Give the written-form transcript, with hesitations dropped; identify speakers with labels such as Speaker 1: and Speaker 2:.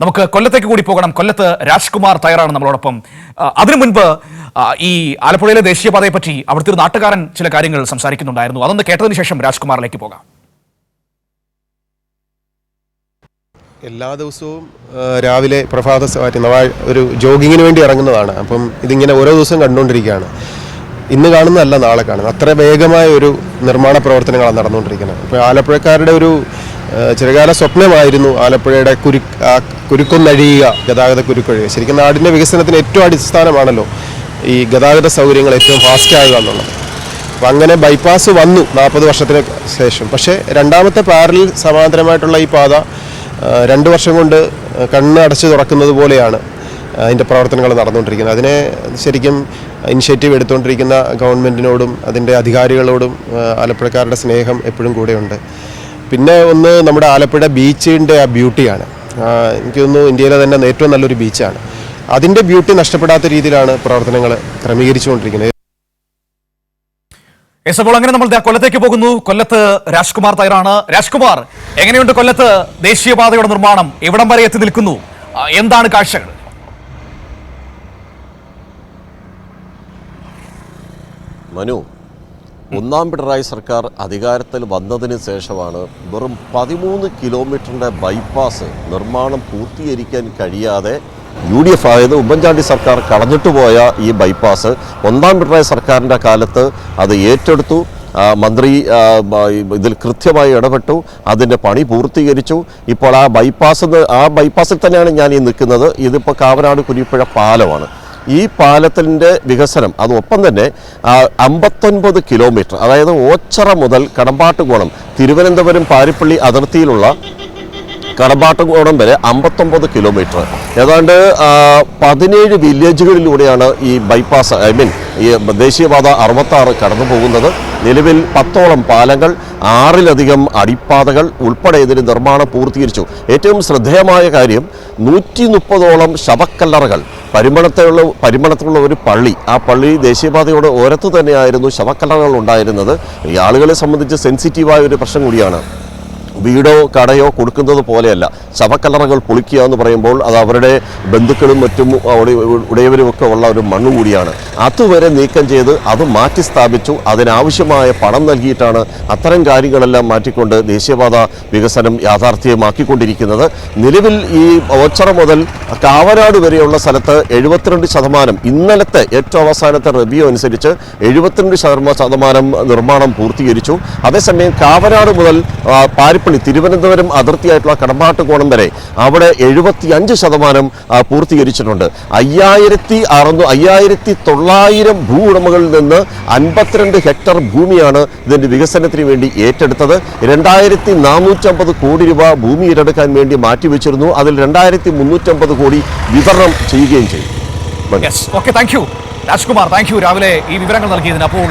Speaker 1: നമുക്ക് കൊല്ലത്തേക്ക് കൂടി പോകണം. കൊല്ലത്ത് രാജ്കുമാർ തയ്യാറാണ് നമ്മളോടൊപ്പം. അതിനു മുൻപ് ഈ ആലപ്പുഴയിലെ ദേശീയപാതയെ പറ്റി അവിടുത്തെ ഒരു നാട്ടുകാരൻ ചില കാര്യങ്ങൾ സംസാരിക്കുന്നുണ്ടായിരുന്നു. അതൊന്ന് കേട്ടതിന് ശേഷം രാജ്കുമാറിലേക്ക് പോകാം.
Speaker 2: എല്ലാ ദിവസവും രാവിലെ പ്രഭാത ഒരു ജോഗിങ്ങിന് വേണ്ടി ഇറങ്ങുന്നതാണ്. അപ്പം ഇതിങ്ങനെ ഓരോ ദിവസവും കണ്ടുകൊണ്ടിരിക്കുകയാണ്. ഇന്ന് കാണുന്നതല്ല നാളെ കാണുന്നത്. അത്ര വേഗമായ ഒരു നിർമ്മാണ പ്രവർത്തനങ്ങളാണ് നടന്നുകൊണ്ടിരിക്കുന്നത്. ഇപ്പോൾ ആലപ്പുഴക്കാരുടെ ഒരു ചിരകാല സ്വപ്നമായിരുന്നു ആലപ്പുഴയുടെ കുരുക്കൊന്നഴിയുക, ഗതാഗത കുരുക്കൊഴിയുക. ശരിക്കും നാടിൻ്റെ വികസനത്തിന് ഏറ്റവും അടിസ്ഥാനമാണല്ലോ ഈ ഗതാഗത സൗകര്യങ്ങൾ ഏറ്റവും ഫാസ്റ്റാകുക എന്നുള്ളത്. അപ്പം അങ്ങനെ ബൈപ്പാസ് വന്നു 40 വർഷത്തിന് ശേഷം. പക്ഷേ രണ്ടാമത്തെ പാരലൽ സമാന്തരമായിട്ടുള്ള ഈ പാത 2 വർഷം കൊണ്ട് കണ്ണ് അടച്ചു തുറക്കുന്നത് പോലെയാണ് അതിൻ്റെ പ്രവർത്തനങ്ങൾ നടന്നുകൊണ്ടിരിക്കുന്നത്. അതിനെ ശരിക്കും ഇനിഷ്യേറ്റീവ് എടുത്തുകൊണ്ടിരിക്കുന്ന ഗവൺമെൻറ്റിനോടും അതിൻ്റെ അധികാരികളോടും ആലപ്പുഴക്കാരുടെ സ്നേഹം എപ്പോഴും കൂടെയുണ്ട്. പിന്നെ ഒന്ന് നമ്മുടെ ആലപ്പുഴ ബീച്ചിൻ്റെ ആ ബ്യൂട്ടിയാണ്. എനിക്ക് തോന്നുന്നു ഇന്ത്യയിലെ തന്നെ ഏറ്റവും നല്ലൊരു ബീച്ചാണ്. അതിൻ്റെ ബ്യൂട്ടി നഷ്ടപ്പെടാത്ത രീതിയിലാണ് പ്രവർത്തനങ്ങൾ ക്രമീകരിച്ചുകൊണ്ടിരിക്കുന്നത്.
Speaker 1: അപ്പോൾ അങ്ങനെ നമ്മൾ കൊല്ലത്തേക്ക് പോകുന്നു. കൊല്ലത്ത് രാജ്കുമാർ തയ്യാറാണ്. രാജ്കുമാർ, എങ്ങനെയുണ്ട് കൊല്ലത്ത് ദേശീയപാതയുടെ നിർമ്മാണം? എവിടം വരെ എത്തി നിൽക്കുന്നു? എന്താണ് കാഴ്ചകൾ?
Speaker 3: മനു, ഒന്നാം പിണറായി സർക്കാർ അധികാരത്തിൽ വന്നതിന് ശേഷമാണ് വെറും 13 കിലോമീറ്ററിൻ്റെ ബൈപ്പാസ് നിർമ്മാണം പൂർത്തീകരിക്കാൻ കഴിയാതെ UDF ആയത് ഉമ്മൻചാണ്ടി സർക്കാർ കളഞ്ഞിട്ട് പോയ ഈ ബൈപ്പാസ് ഒന്നാം പിണറായി സർക്കാരിൻ്റെ കാലത്ത് അത് ഏറ്റെടുത്തു. മന്ത്രി ഇതിൽ കൃത്യമായി ഇടപെട്ടു, അതിൻ്റെ പണി പൂർത്തീകരിച്ചു. ഇപ്പോൾ ആ ബൈപ്പാസിൽ തന്നെയാണ് ഞാൻ ഈ നിൽക്കുന്നത്. ഇതിപ്പോൾ കാവനാട് കുരിപ്പുഴ പാലമാണ്. ഈ പാലത്തിൻ്റെ വികസനം അതൊപ്പം തന്നെ 59 കിലോമീറ്റർ, അതായത് ഓച്ചറ മുതൽ കടമ്പാട്ടുകോണം, തിരുവനന്തപുരം പാരിപ്പള്ളി അതിർത്തിയിലുള്ള കടമ്പാട്ടുകോണം വരെ 59 കിലോമീറ്റർ, ഏതാണ്ട് 17 വില്ലേജുകളിലൂടെയാണ് ഈ ബൈപ്പാസ് ഈ ദേശീയപാത 66 കടന്നു പോകുന്നത്. നിലവിൽ 10ഓളം പാലങ്ങൾ, 6ലധികം അടിപ്പാതകൾ ഉൾപ്പെടെ ഇതിന് നിർമ്മാണം പൂർത്തീകരിച്ചു. ഏറ്റവും ശ്രദ്ധേയമായ കാര്യം 130ഓളം ശവക്കല്ലറകൾ പരിമളത്തിലുള്ള ഒരു പള്ളി, ആ പള്ളി ദേശീയപാതയോട് ഓരത്ത് തന്നെയായിരുന്നു ശവക്കല്ലറകൾ ഉണ്ടായിരുന്നത്. ഈ ആളുകളെ സംബന്ധിച്ച് സെൻസിറ്റീവായ ഒരു പ്രശ്നം കൂടിയാണ്. വീടോ കടയോ കൊടുക്കുന്നത് പോലെയല്ല, ശവക്കല്ലറകൾ പൊളിക്കുക എന്ന് പറയുമ്പോൾ അത് അവരുടെ ബന്ധുക്കളും മറ്റും ഉടയവരുമൊക്കെ ഉള്ള ഒരു മണ്ണ് കൂടിയാണ്. അതുവരെ നീക്കം ചെയ്ത് അത് മാറ്റി സ്ഥാപിച്ചു. അതിനാവശ്യമായ പണം നൽകിയിട്ടാണ് അത്തരം കാര്യങ്ങളെല്ലാം മാറ്റിക്കൊണ്ട് ദേശീയപാത വികസനം യാഥാർത്ഥ്യമാക്കിക്കൊണ്ടിരിക്കുന്നത്. നിലവിൽ ഈ ഓച്ചറ മുതൽ കാവനാട് വരെയുള്ള സ്ഥലത്ത് 72%, ഇന്നലത്തെ ഏറ്റവും അവസാനത്തെ റിവ്യൂ അനുസരിച്ച് 72% നിർമ്മാണം പൂർത്തീകരിച്ചു. അതേസമയം കാവനാട് മുതൽ പാരിപ്പള്ളി തിരുവനന്തപുരം അതിർത്തിയായിട്ടുള്ള കടമ്പാട്ടുകോണം വരെ അവിടെ 75% പൂർത്തീകരിച്ചിട്ടുണ്ട്. 5900 ഭൂ ഉടമകളിൽ നിന്ന് 52 ഹെക്ടർ ഭൂമിയാണ് ഇതിൻ്റെ വികസനത്തിന് വേണ്ടി ഏറ്റെടുത്തത്. 2450 കോടി രൂപ ഭൂമി ഏറ്റെടുക്കാൻ വേണ്ടി മാറ്റിവെച്ചിരുന്നു. അതിൽ 2350 കോടി വിതരണം ചെയ്യുകയും ചെയ്തു.
Speaker 1: രാജ്കുമാർ, താങ്ക് യു രാവിലെ ഈ വിവരങ്ങൾ നൽകിയതിന്. അപ്പോൾ